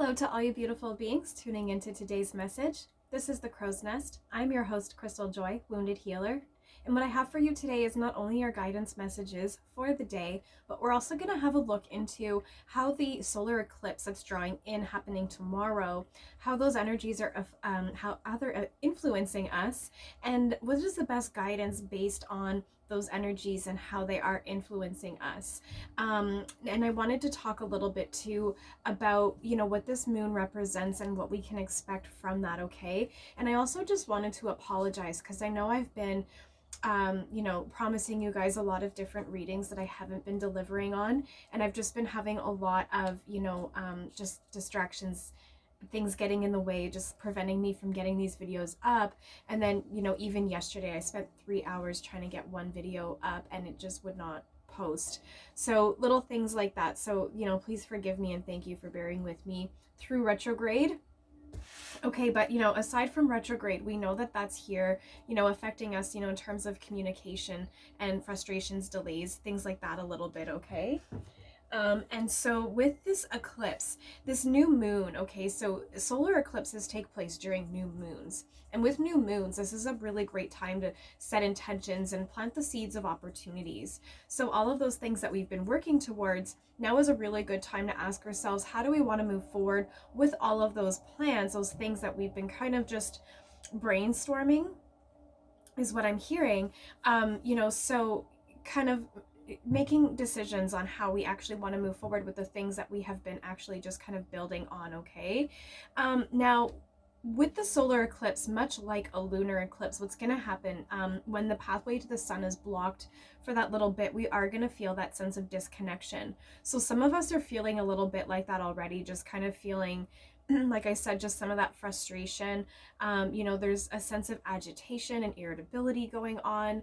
Hello to all you beautiful beings tuning into today's message. This is the Crow's Nest. I'm your host, Crystaljoy, Wounded Healer. And what I have for you today is not only our guidance messages for the day, but we're also going to have a look into how the solar eclipse that's drawing in happening tomorrow, how those energies are, how they're influencing us, and what is the best guidance based on those energies and how they are influencing us. And I wanted to talk a little bit too about, what this moon represents and what we can expect from that, okay? And I also just wanted to apologize because I know I've been promising you guys a lot of different readings that I haven't been delivering on. And I've just been having a lot of, just distractions, things getting in the way, just preventing me from getting these videos up. And then, even yesterday, I spent 3 hours trying to get one video up and it just would not post. So little things like that. So, please forgive me and thank you for bearing with me through retrograde. Okay, but aside from retrograde, we know that that's here, affecting us, in terms of communication and frustrations, delays, things like that a little bit, okay? And so with this eclipse, this new moon, okay, so solar eclipses take place during new moons. And with new moons, this is a really great time to set intentions and plant the seeds of opportunities. So all of those things that we've been working towards, now is a really good time to ask ourselves, how do we want to move forward with all of those plans, those things that we've been kind of just brainstorming, is what I'm hearing. So kind of making decisions on how we actually want to move forward with the things that we have been actually just kind of building on, okay? Now, with the solar eclipse, much like a lunar eclipse, what's going to happen when the pathway to the sun is blocked for that little bit, we are going to feel that sense of disconnection. So some of us are feeling a little bit like that already, just kind of feeling, like I said, just some of that frustration. There's a sense of agitation and irritability going on.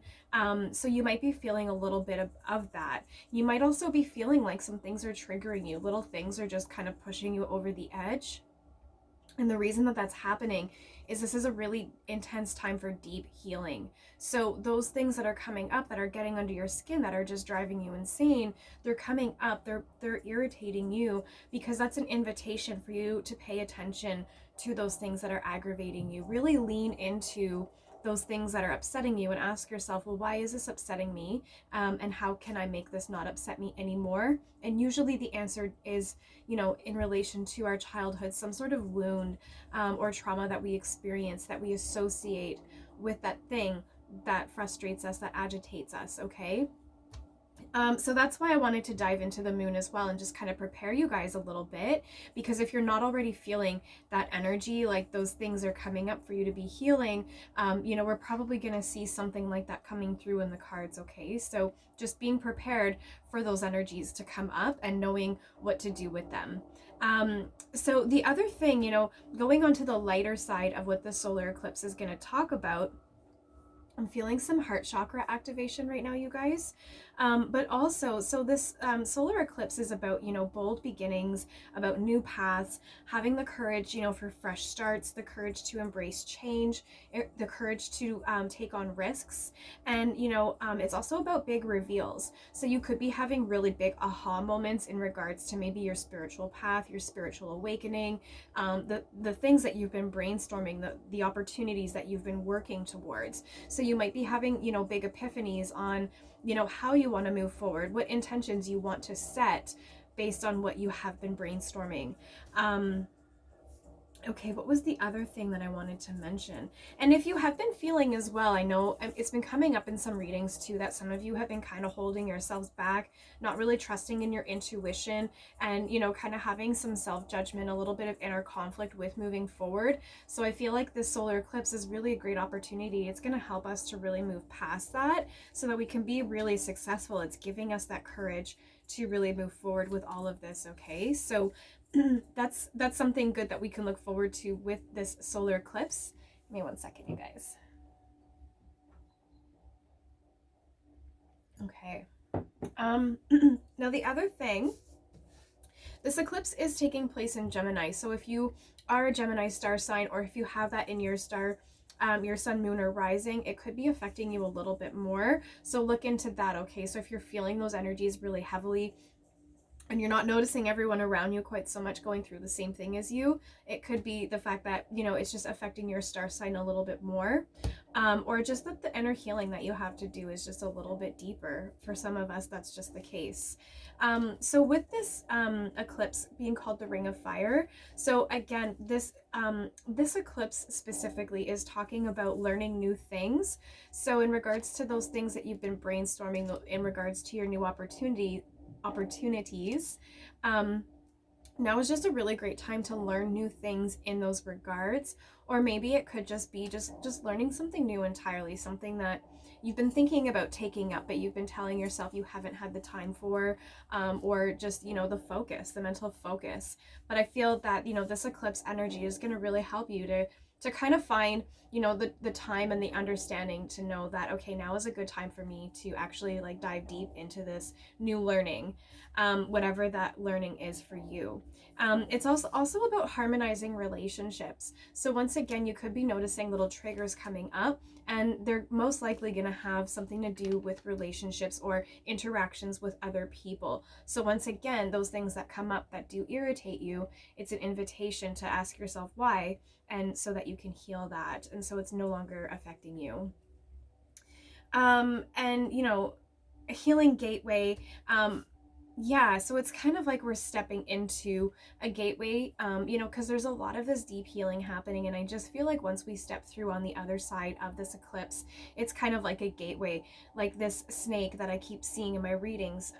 So you might be feeling a little bit of that. You might also be feeling like some things are triggering you. Little things are just kind of pushing you over the edge. And the reason that that's happening is this is a really intense time for deep healing. So those things that are coming up, that are getting under your skin, that are just driving you insane, they're coming up, they're irritating you, because that's an invitation for you to pay attention to those things that are aggravating you. Really lean into those things that are upsetting you and ask yourself, well, why is this upsetting me? And how can I make this not upset me anymore? And usually the answer is, in relation to our childhood, some sort of wound or trauma that we experience, that we associate with that thing that frustrates us, that agitates us, okay? So that's why I wanted to dive into the moon as well and just kind of prepare you guys a little bit, because if you're not already feeling that energy, like those things are coming up for you to be healing, we're probably going to see something like that coming through in the cards, okay? So just being prepared for those energies to come up and knowing what to do with them. So the other thing, going on to the lighter side of what the solar eclipse is going to talk about, I'm feeling some heart chakra activation right now, you guys. But also, so this solar eclipse is about, bold beginnings, about new paths, having the courage, for fresh starts, the courage to embrace change, the courage to take on risks. And, it's also about big reveals. So you could be having really big aha moments in regards to maybe your spiritual path, your spiritual awakening, the things that you've been brainstorming, the opportunities that you've been working towards. So you might be having, big epiphanies on, how you want to move forward, what intentions you want to set based on what you have been brainstorming. Okay, what was the other thing that I wanted to mention? And if you have been feeling as well, I know it's been coming up in some readings too, that some of you have been kind of holding yourselves back, not really trusting in your intuition, and, kind of having some self-judgment, a little bit of inner conflict with moving forward. So I feel like this solar eclipse is really a great opportunity. It's going to help us to really move past that so that we can be really successful. It's giving us that courage to really move forward with all of this, okay? So that's something good that we can look forward to with this solar eclipse. Give me 1 second, you guys. Okay. Now the other thing, this eclipse is taking place in Gemini. So if you are a Gemini star sign, or if you have that in your star, your sun, moon, or rising, it could be affecting you a little bit more. So look into that, okay? So if you're feeling those energies really heavily, and you're not noticing everyone around you quite so much going through the same thing as you. It could be the fact that, you know, it's just affecting your star sign a little bit more, or just that the inner healing that you have to do is just a little bit deeper. For some of us, that's just the case. So with this eclipse being called the Ring of Fire, so again, this eclipse specifically is talking about learning new things. So in regards to those things that you've been brainstorming in regards to your new opportunities, now is just a really great time to learn new things in those regards. Or maybe it could just be just learning something new entirely, something that you've been thinking about taking up but you've been telling yourself you haven't had the time for, or just, you know, the mental focus. But I feel that, you know, this eclipse energy is going to really help you to kind of find, you know, the time and the understanding to know that, okay, now is a good time for me to actually like dive deep into this new learning, whatever that learning is for you. It's also about harmonizing relationships. So once again, you could be noticing little triggers coming up, and they're most likely going to have something to do with relationships or interactions with other people. So once again, those things that come up that do irritate you, it's an invitation to ask yourself why, and so that you can heal that, and so it's no longer affecting you. And you know, a healing gateway, yeah, so it's kind of like we're stepping into a gateway, you know, because there's a lot of this deep healing happening, and I just feel like once we step through on the other side of this eclipse, it's kind of like a gateway, like this snake that I keep seeing in my readings,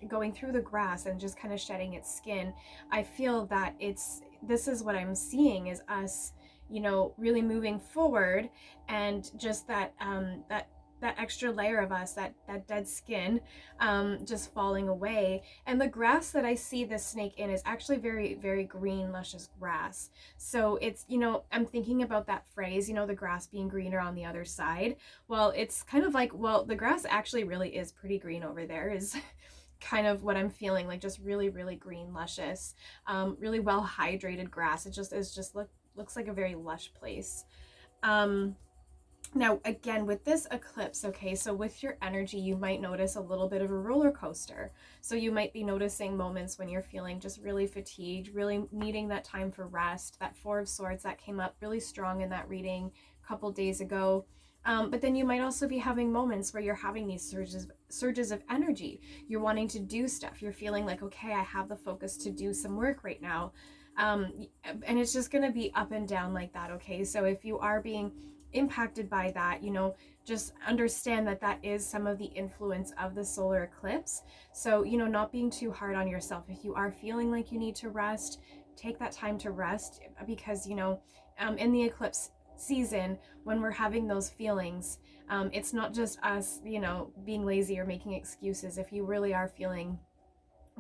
going through the grass and just kind of shedding its skin. I feel that this is what I'm seeing is us, you know, really moving forward, and just that that extra layer of us, that dead skin, just falling away. And the grass that I see this snake in is actually very, very green, luscious grass. So it's, you know, I'm thinking about that phrase, you know, the grass being greener on the other side. Well, it's kind of like, well, the grass actually really is pretty green over there, is kind of what I'm feeling, like just really, really green, luscious, really well hydrated grass. It just looks like a very lush place. Now, again, with this eclipse, okay, so with your energy, you might notice a little bit of a roller coaster. So you might be noticing moments when you're feeling just really fatigued, really needing that time for rest. That Four of Swords that came up really strong in that reading a couple days ago. But then you might also be having moments where you're having these surges of energy. You're wanting to do stuff. You're feeling like, okay, I have the focus to do some work right now. And it's just going to be up and down like that, okay? So if you are being impacted by that, you know, just understand that that is some of the influence of the solar eclipse. So, you know, not being too hard on yourself. If you are feeling like you need to rest, take that time to rest, because, you know, in the eclipse season, when we're having those feelings, it's not just us, you know, being lazy or making excuses. If you really are feeling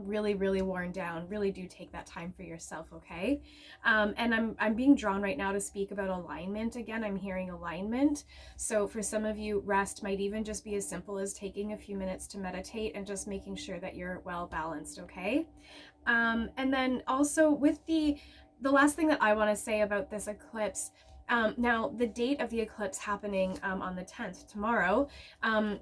really, really worn down, really do take that time for yourself, okay? And I'm being drawn right now to speak about alignment again. I'm hearing alignment. So for some of you, rest might even just be as simple as taking a few minutes to meditate and just making sure that you're well balanced, okay? And then also with the last thing that I want to say about this eclipse, now the date of the eclipse happening on the 10th, tomorrow,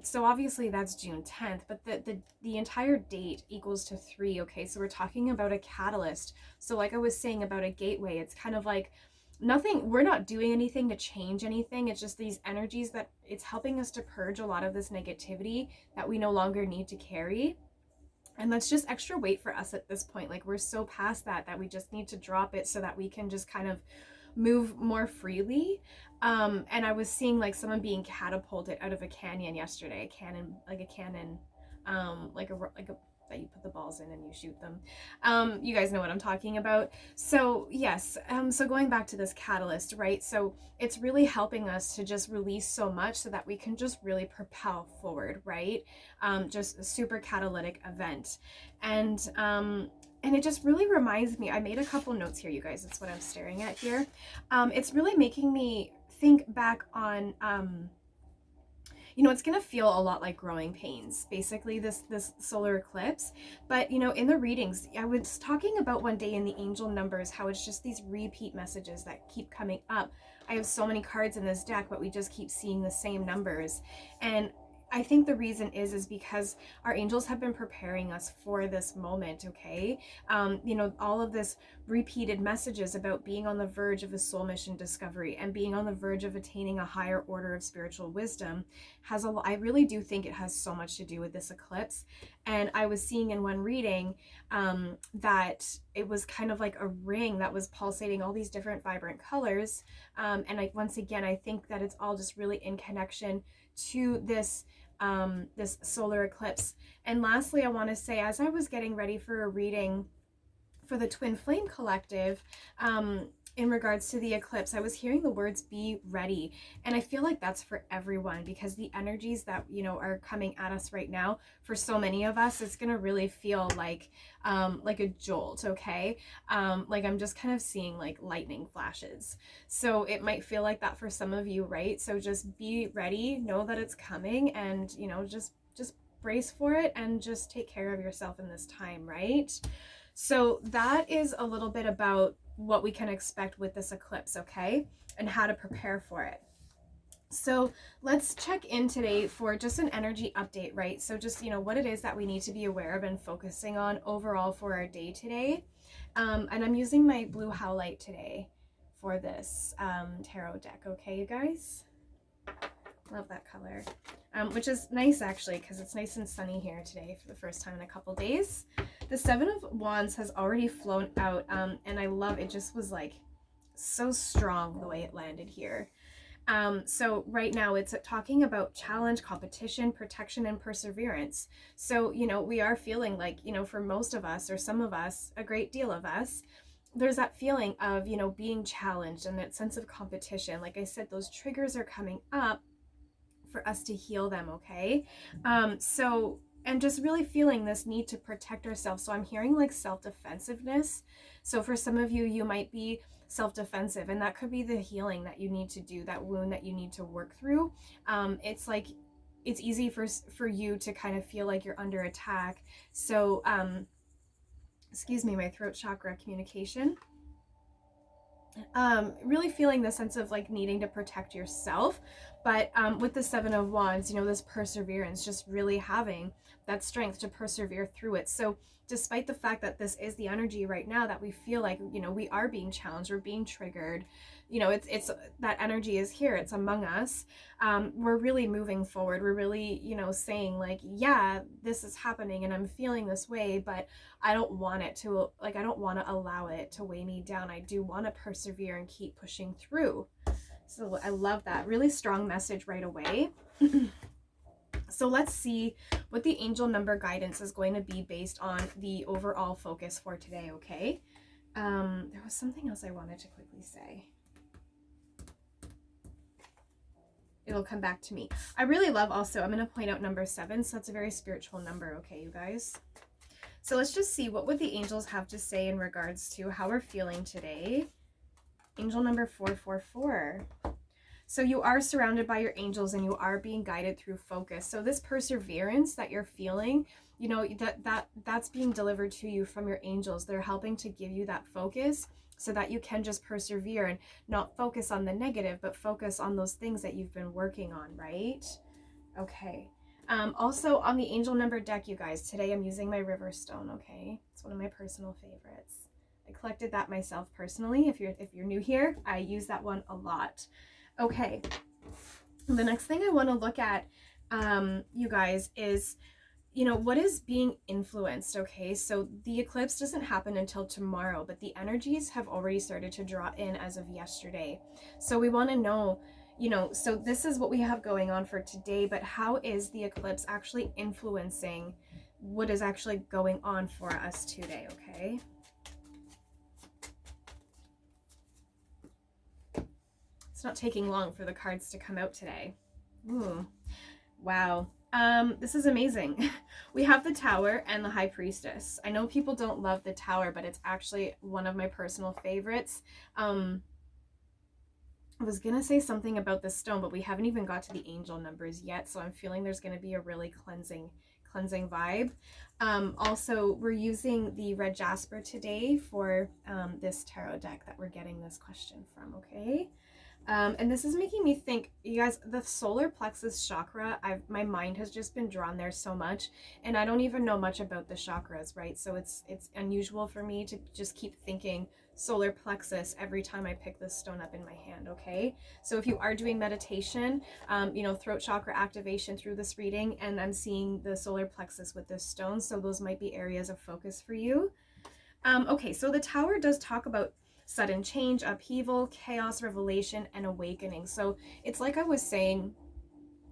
so obviously that's June 10th, but the entire date equals to 3, okay? So we're talking about a catalyst. So like I was saying about a gateway, it's kind of like we're not doing anything to change anything. It's just these energies that it's helping us to purge a lot of this negativity that we no longer need to carry. And that's just extra weight for us at this point. Like we're so past that we just need to drop it so that we can just kind of move more freely. And I was seeing like someone being catapulted out of a canyon yesterday, a cannon that you put the balls in and you shoot them. You guys know what I'm talking about. So yes, so going back to this catalyst, right? So it's really helping us to just release so much so that we can just really propel forward, right? Just a super catalytic event. And it just really reminds me, I made a couple notes here, you guys. That's what I'm staring at here. It's really making me think back on, you know, it's going to feel a lot like growing pains, basically, this solar eclipse. But, you know, in the readings, I was talking about one day in the angel numbers, how it's just these repeat messages that keep coming up. I have so many cards in this deck, but we just keep seeing the same numbers. And I think the reason is because our angels have been preparing us for this moment, okay? All of this repeated messages about being on the verge of a soul mission discovery and being on the verge of attaining a higher order of spiritual wisdom I really do think it has so much to do with this eclipse. And I was seeing in one reading that it was kind of like a ring that was pulsating all these different vibrant colors. Once again, I think that it's all just really in connection to this solar eclipse. And lastly, I want to say, as I was getting ready for a reading for the Twin Flame Collective, in regards to the eclipse, I was hearing the words "be ready," and I feel like that's for everyone, because the energies that are coming at us right now, for so many of us, it's gonna really feel like a jolt. Okay, like I'm just kind of seeing like lightning flashes, so it might feel like that for some of you, right? So just be ready, know that it's coming, and just brace for it and just take care of yourself in this time, right? So that is a little bit about what we can expect with this eclipse, okay? And how to prepare for it. So let's check in today for just an energy update, right? So just, what it is that we need to be aware of and focusing on overall for our day today. And I'm using my blue howlite today for this tarot deck, okay, you guys? Love that color. Which is nice, actually, because it's nice and sunny here today for the first time in a couple days. The Seven of Wands has already flown out, and I love it. Just was like so strong the way it landed here. So right now it's talking about challenge, competition, protection, and perseverance. So, we are feeling like, for most of us, or some of us, a great deal of us, there's that feeling of, being challenged and that sense of competition. Like I said, those triggers are coming up for us to heal them, okay? And just really feeling this need to protect ourselves. So I'm hearing like self-defensiveness. So for some of you, you might be self-defensive, and that could be the healing that you need to do, that wound that you need to work through. It's like, it's easy for you to kind of feel like you're under attack. So, excuse me, my throat chakra communication. Really feeling the sense of like needing to protect yourself, but with the Seven of Wands, this perseverance, just really having that strength to persevere through it. So despite the fact that this is the energy right now that we feel like, we are being challenged, we're being triggered, it's that energy is here, it's among us. We're really moving forward. We're really, saying like, yeah, this is happening and I'm feeling this way, but I don't want it to, like, I don't want to allow it to weigh me down. I do want to persevere and keep pushing through. So I love that. Really strong message right away. So let's see what the angel number guidance is going to be based on the overall focus for today, okay? There was something else I wanted to quickly say. It'll come back to me. I really love also, I'm going to point out number 7, so it's a very spiritual number, okay, you guys? So let's just see, what would the angels have to say in regards to how we're feeling today? Angel number 444. So you are surrounded by your angels and you are being guided through focus. So this perseverance that you're feeling, that's being delivered to you from your angels. They're helping to give you that focus so that you can just persevere and not focus on the negative, but focus on those things that you've been working on, right? Okay. Also on the angel number deck, you guys, today I'm using my river stone, okay? It's one of my personal favorites. I collected that myself personally. If you're new here, I use that one a lot. Okay. The next thing I want to look at, you guys, is, what is being influenced, okay? So the eclipse doesn't happen until tomorrow, but the energies have already started to draw in as of yesterday. So we want to know, so this is what we have going on for today, but how is the eclipse actually influencing what is actually going on for us today, okay? It's not taking long for the cards to come out today. Ooh, wow. This is amazing. We have the Tower and the High Priestess. I know people don't love the Tower, but it's actually one of my personal favorites. I was gonna say something about the stone, but we haven't even got to the angel numbers yet, so I'm feeling there's gonna be a really cleansing vibe. Also, we're using the red jasper today for this tarot deck that we're getting this question from, okay? And this is making me think, you guys, the solar plexus chakra, my mind has just been drawn there so much, and I don't even know much about the chakras, right? So it's unusual for me to just keep thinking solar plexus every time I pick this stone up in my hand, okay? So if you are doing meditation, throat chakra activation through this reading, and I'm seeing the solar plexus with this stone, so those might be areas of focus for you. Okay, so the tower does talk about sudden change, upheaval, chaos, revelation, and awakening. So it's like I was saying,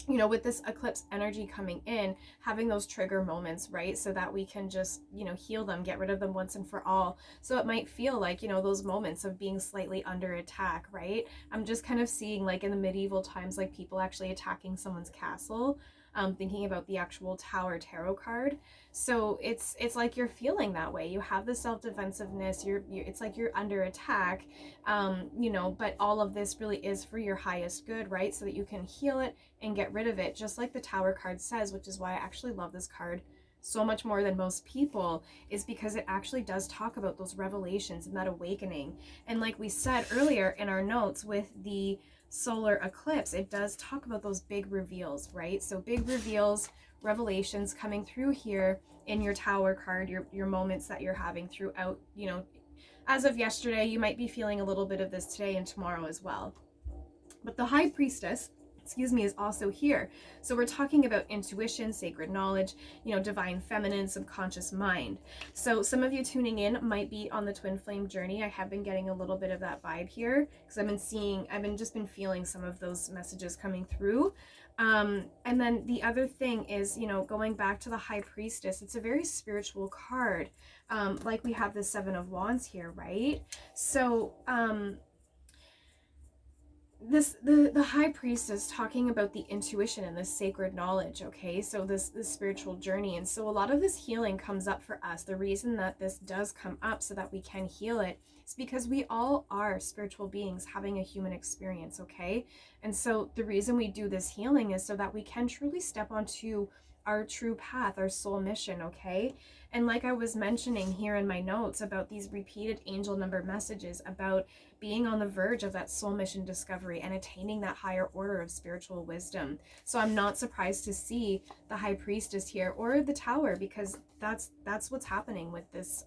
with this eclipse energy coming in, having those trigger moments, right? So that we can just, heal them, get rid of them once and for all. So it might feel like, those moments of being slightly under attack, right? I'm just kind of seeing like in the medieval times, like people actually attacking someone's castle. Thinking about the actual Tower Tarot card. So it's like you're feeling that way. You have the self-defensiveness. It's like you're under attack, but all of this really is for your highest good, right? So that you can heal it and get rid of it, just like the Tower card says, which is why I actually love this card so much more than most people, is because it actually does talk about those revelations and that awakening. And like we said earlier in our notes with the solar eclipse, it does talk about those big reveals, right? So big reveals, revelations coming through here in your Tower card, your moments that you're having throughout, as of yesterday. You might be feeling a little bit of this today and tomorrow as well. But the High Priestess, is also here. So we're talking about intuition, sacred knowledge, divine feminine, subconscious mind. So some of you tuning in might be on the twin flame journey. I have been getting a little bit of that vibe here because I've been feeling some of those messages coming through. And then the other thing is, going back to the High Priestess, it's a very spiritual card. Like we have the Seven of Wands here, right? So, the High Priestess talking about the intuition and this sacred knowledge, okay? So this spiritual journey. And so a lot of this healing comes up for us. The reason that this does come up so that we can heal it is because we all are spiritual beings having a human experience, okay? And so the reason we do this healing is so that we can truly step onto our true path, our soul mission, okay? And like I was mentioning here in my notes about these repeated angel number messages about being on the verge of that soul mission discovery and attaining that higher order of spiritual wisdom. So I'm not surprised to see the High Priestess here or the Tower, because that's what's happening with this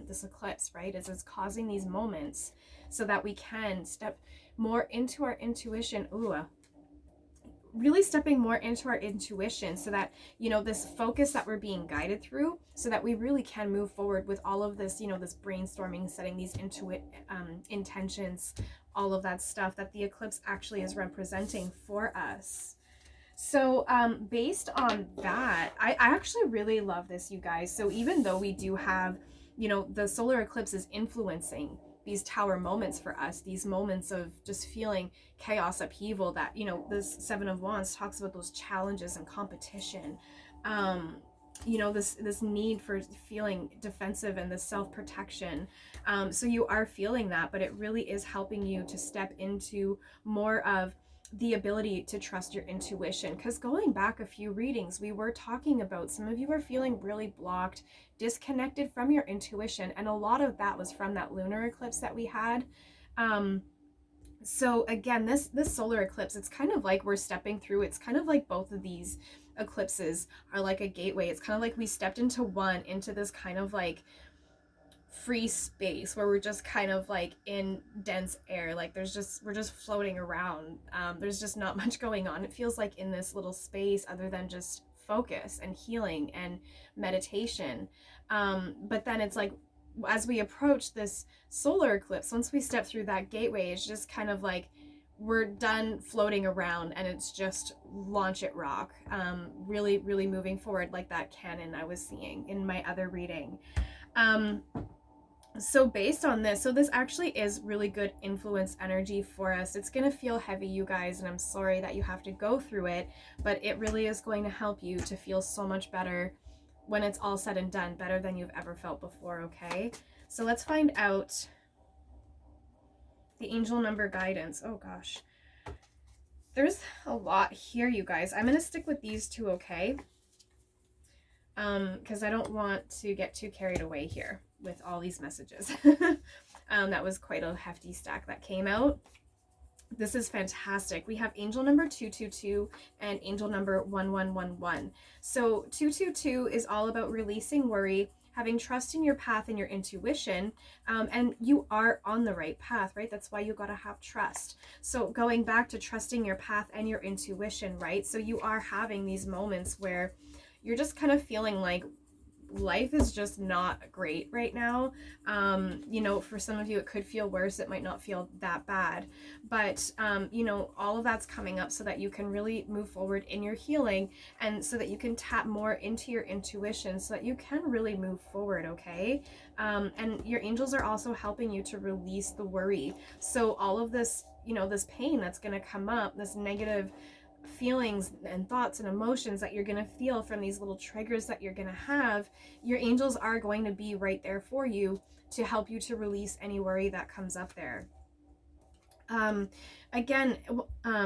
this eclipse, right? Is it's causing these moments so that we can step more into our intuition. Really stepping more into our intuition so that, this focus that we're being guided through, so that we really can move forward with all of this, this brainstorming, setting these intentions, all of that stuff that the eclipse actually is representing for us. So based on that, I actually really love this, you guys. So even though we do have, the solar eclipse is influencing these Tower moments for us, these moments of just feeling chaos, upheaval, that, this Seven of Wands talks about those challenges and competition, this need for feeling defensive and the self-protection. So you are feeling that, but it really is helping you to step into more of the ability to trust your intuition. Because going back a few readings, we were talking about some of you are feeling really blocked, disconnected from your intuition, and a lot of that was from that lunar eclipse that we had. So again, this solar eclipse, it's kind of like we're stepping through, it's kind of like both of these eclipses are like a gateway. It's kind of like we stepped into this kind of like free space where we're just kind of like in dense air, like we're just floating around. There's just not much going on. It feels like in this little space other than just focus and healing and meditation. But then it's like, as we approach this solar eclipse, once we step through that gateway, it's just kind of like we're done floating around and it's just launch it, rock. Really, really moving forward, like that cannon I was seeing in my other reading. So based on this, so this actually is really good influence energy for us. It's going to feel heavy, you guys, and I'm sorry that you have to go through it, but it really is going to help you to feel so much better when it's all said and done, better than you've ever felt before, okay? So let's find out the angel number guidance. Oh gosh. There's a lot here, you guys. I'm going to stick with these two, okay? Because I don't want to get too carried away here with all these messages. That was quite a hefty stack that came out. This is fantastic. We have angel number 222 and angel number 1111. So 222 is all about releasing worry, having trust in your path and your intuition, and you are on the right path, right? That's why you got to have trust. So going back to trusting your path and your intuition, right? So you are having these moments where you're just kind of feeling like life is just not great right now. You know, for some of you, it could feel worse. It might not feel that bad, but, you know, all of that's coming up so that you can really move forward in your healing, and so that you can tap more into your intuition so that you can really move forward. Okay. And your angels are also helping you to release the worry. So all of this, you know, this pain that's going to come up, this negative feelings and thoughts and emotions that you're going to feel from these little triggers that you're going to have, your angels are going to be right there for you to help you to release any worry that comes up there. Again,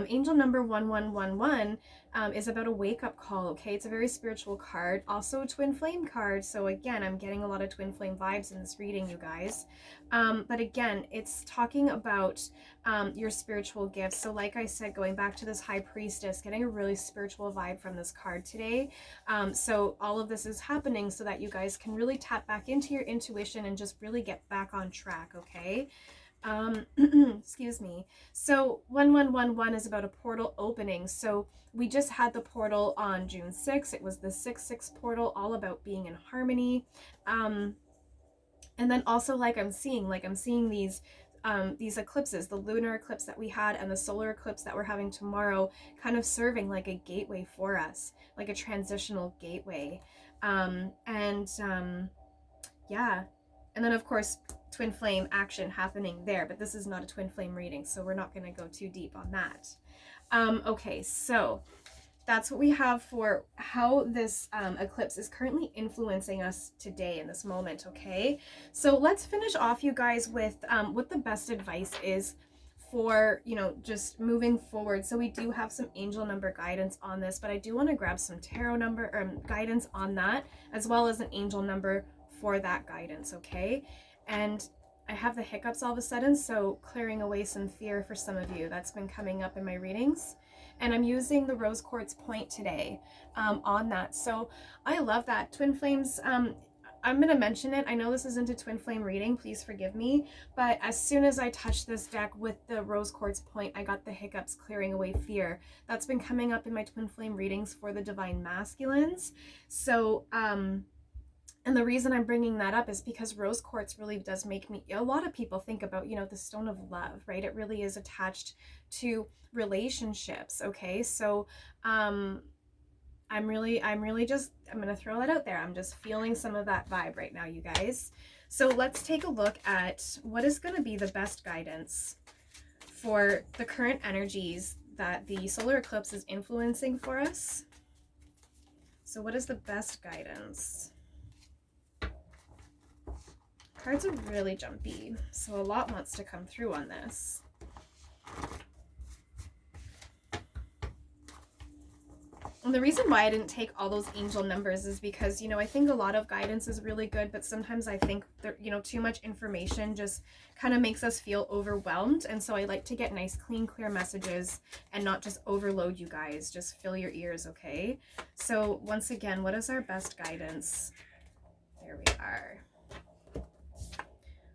angel number 1111 is about a wake-up call. Okay, it's a very spiritual card, also a twin flame card. So again, I'm getting a lot of twin flame vibes in this reading, you guys. But again, it's talking about your spiritual gifts. So like I said, going back to this high priestess, getting a really spiritual vibe from this card today. So all of this is happening so that you guys can really tap back into your intuition and just really get back on track. Okay. Excuse me. So 1111 is about a portal opening. So we just had the portal on June 6th. It was the 6/6 portal, all about being in harmony. And then also, like I'm seeing these eclipses, the lunar eclipse that we had and the solar eclipse that we're having tomorrow, kind of serving like a gateway for us, like a transitional gateway. Yeah. And then of course, twin flame action happening there, but this is not a twin flame reading, so we're not going to go too deep on that. Okay, so that's what we have for how this eclipse is currently influencing us today in this moment. Okay, so let's finish off, you guys, with what the best advice is for, you know, just moving forward. So we do have some angel number guidance on this, but I do want to grab some tarot number guidance on that, as well as an angel number for that guidance. Okay. And I have the hiccups all of a sudden, so clearing away some fear for some of you. That's been coming up in my readings. And I'm using the rose quartz point today on that. So I love that. Twin flames, I'm going to mention it. I know this isn't a twin flame reading. Please forgive me. But as soon as I touched this deck with the rose quartz point, I got the hiccups, clearing away fear. That's been coming up in my twin flame readings for the divine masculines. So, and the reason I'm bringing that up is because rose quartz really does make me, a lot of people think about, you know, the stone of love, right? It really is attached to relationships. Okay. So, I'm going to throw that out there. I'm just feeling some of that vibe right now, you guys. So let's take a look at what is going to be the best guidance for the current energies that the solar eclipse is influencing for us. So what is the best guidance? Cards are really jumpy, so a lot wants to come through on this. And the reason why I didn't take all those angel numbers is because, you know, I think a lot of guidance is really good, but sometimes I think that, you know, too much information just kind of makes us feel overwhelmed. And so I like to get nice, clean, clear messages and not just overload you guys. Just fill your ears, okay? So once again, what is our best guidance? There we are.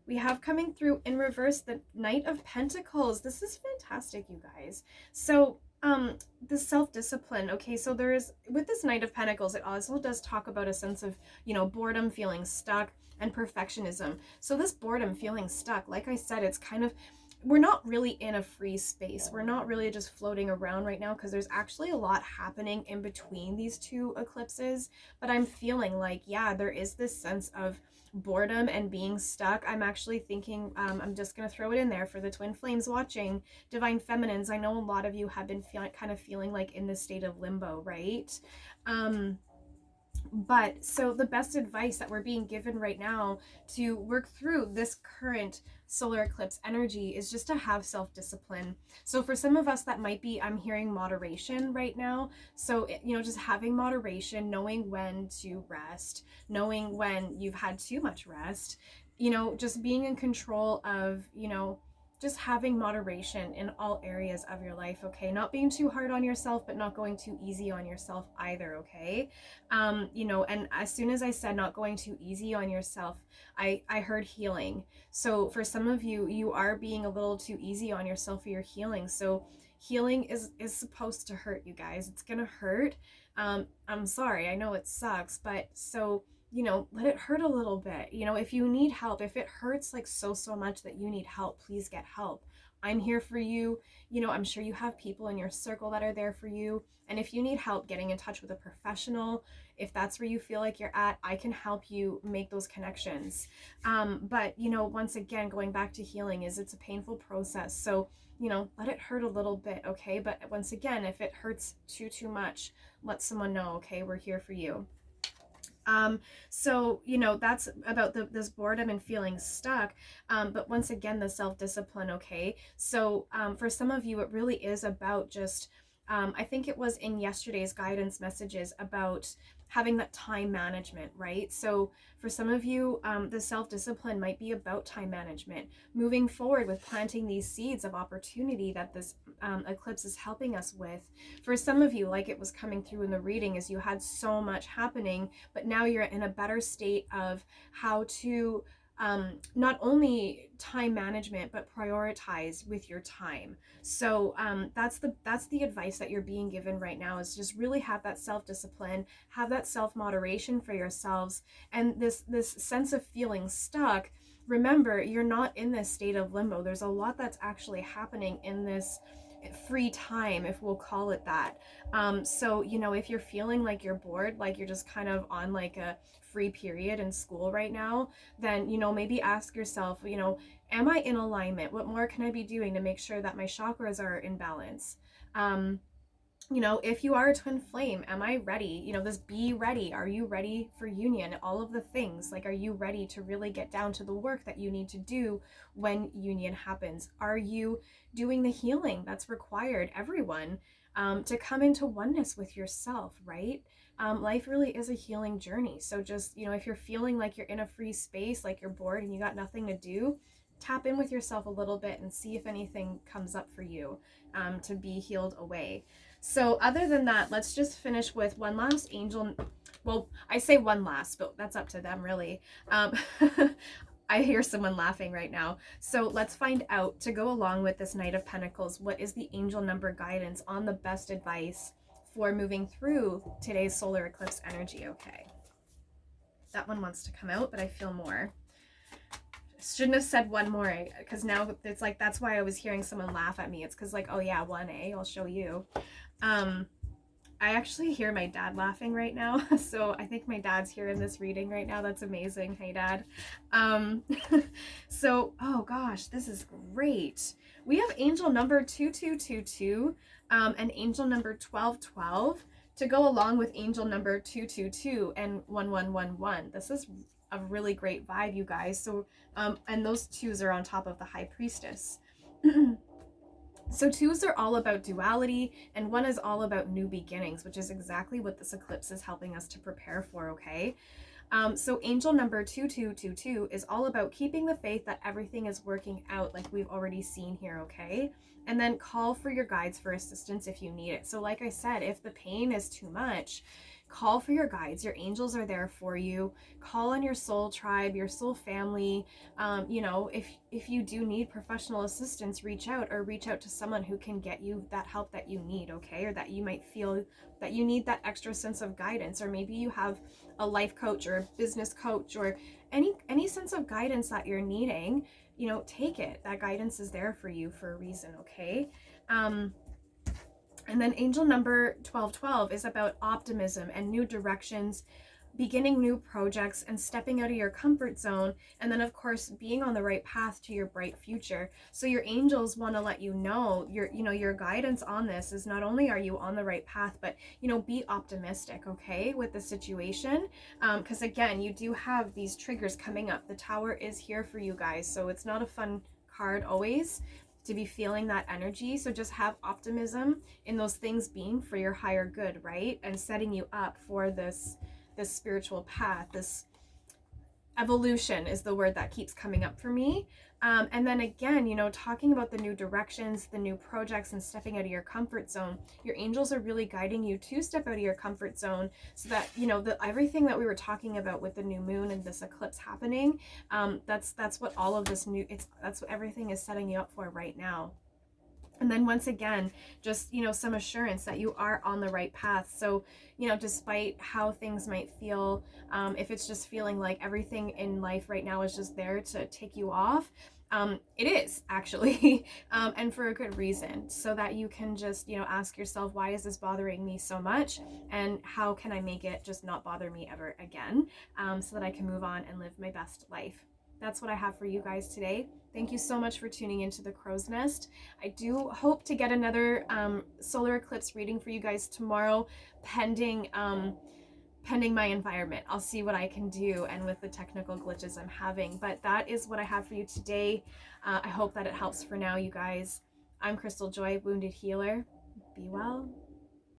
We have coming through in reverse the Knight of Pentacles. This is fantastic, you guys. So the self-discipline. Okay, so there is, with this Knight of Pentacles, it also does talk about a sense of, you know, boredom, feeling stuck, and perfectionism. So this boredom, feeling stuck, like I said, it's kind of, we're not really in a free space. We're not really just floating around right now, because there's actually a lot happening in between these two eclipses. But I'm feeling like, yeah, there is this sense of boredom and being stuck. I'm actually thinking, I'm just going to throw it in there for the twin flames watching, divine feminines. I know a lot of you have been feeling like in this state of limbo, right? But so the best advice that we're being given right now to work through this current solar eclipse energy is just to have self-discipline. So for some of us, that might be, I'm hearing moderation right now. So, you know, just having moderation, knowing when to rest, knowing when you've had too much rest, you know, just being in control of, you know, just having moderation in all areas of your life, okay? Not being too hard on yourself, but not going too easy on yourself either, okay? And as soon as I said not going too easy on yourself, I heard healing. So for some of you, you are being a little too easy on yourself for your healing. So healing is supposed to hurt, you guys. It's gonna hurt. I'm sorry, I know it sucks, but so let it hurt a little bit. If you need help, if it hurts like so much that you need help, please get help. I'm here for you. I'm sure you have people in your circle that are there for you. And if you need help getting in touch with a professional, if that's where you feel like you're at, I can help you make those connections. But once again, going back to healing it's a painful process. So, let it hurt a little bit, okay? But once again, if it hurts too much, let someone know, okay? We're here for you. So that's about this boredom and feeling stuck. But once again, the self-discipline, okay? So for some of you, it really is about just, I think it was in yesterday's guidance messages about having that time management, right? So for some of you, the self-discipline might be about time management, moving forward with planting these seeds of opportunity that this eclipse is helping us with. For some of you, like it was coming through in the reading, is you had so much happening, but now you're in a better state of how to not only time management, but prioritize with your time. So that's the advice that you're being given right now, is just really have that self-discipline, have that self-moderation for yourselves, and this sense of feeling stuck. Remember, you're not in this state of limbo. There's a lot that's actually happening in this free time, if we'll call it that. So if you're feeling like you're bored, like you're just kind of on like a free period in school right now, then maybe ask yourself, am I in alignment? What more can I be doing to make sure that my chakras are in balance? If you are a twin flame, am I ready? This be ready. Are you ready for union? All of the things, like, are you ready to really get down to the work that you need to do when union happens? Are you doing the healing that's required, everyone, to come into oneness with yourself, right? Life really is a healing journey. So just, if you're feeling like you're in a free space, like you're bored and you got nothing to do, tap in with yourself a little bit and see if anything comes up for you to be healed away. So other than that, let's just finish with one last angel. Well, I say one last, but that's up to them, really. I hear someone laughing right now. So let's find out, to go along with this Knight of Pentacles, what is the angel number guidance on the best advice for moving through today's solar eclipse energy, okay? That one wants to come out, but I feel more. Shouldn't have said one more, because now it's like, that's why I was hearing someone laugh at me. It's because, like, oh yeah, 1A, I'll show you. I actually hear my dad laughing right now, so I think my dad's here in this reading right now. That's amazing. Hey, Dad. So, oh gosh, this is great. We have angel number 2222 and angel number 1212 to go along with angel number 222 and 1111. This is a really great vibe, you guys. So, and those twos are on top of the High Priestess. So twos are all about duality, and one is all about new beginnings, which is exactly what this eclipse is helping us to prepare for, okay? So angel number 2222 is all about keeping the faith that everything is working out, like we've already seen here, okay? And then call for your guides for assistance if you need it. So like I said, if the pain is too much, call for your guides. Your angels are there for you. Call on your soul tribe, your soul family. If you do need professional assistance, reach out to someone who can get you that help that you need, okay? Or that you might feel that you need that extra sense of guidance, or maybe you have a life coach or a business coach or any sense of guidance that you're needing, take it. That guidance is there for you for a reason, okay? And then angel number 1212 is about optimism and new directions, beginning new projects and stepping out of your comfort zone. And then of course, being on the right path to your bright future. So your angels want to let you know, your guidance on this is not only are you on the right path, but, be optimistic, okay, with the situation. Because again, you do have these triggers coming up. The Tower is here for you guys. So it's not a fun card always to be feeling that energy. So just have optimism in those things being for your higher good, right? And setting you up for this spiritual path, this evolution is the word that keeps coming up for me. And then again, talking about the new directions, the new projects, and stepping out of your comfort zone. Your angels are really guiding you to step out of your comfort zone so that, everything that we were talking about with the new moon and this eclipse happening, that's what all of this that's what everything is setting you up for right now. And then once again, just, some assurance that you are on the right path. So, despite how things might feel, if it's just feeling like everything in life right now is just there to take you off, it is actually, and for a good reason, so that you can just, ask yourself, why is this bothering me so much? And how can I make it just not bother me ever again, so that I can move on and live my best life? That's what I have for you guys today. Thank you so much for tuning into the Crow's Nest. I do hope to get another solar eclipse reading for you guys tomorrow, pending my environment. I'll see what I can do and with the technical glitches I'm having. But that is what I have for you today. I hope that it helps for now, you guys. I'm Crystaljoy, Wounded Healer. Be well.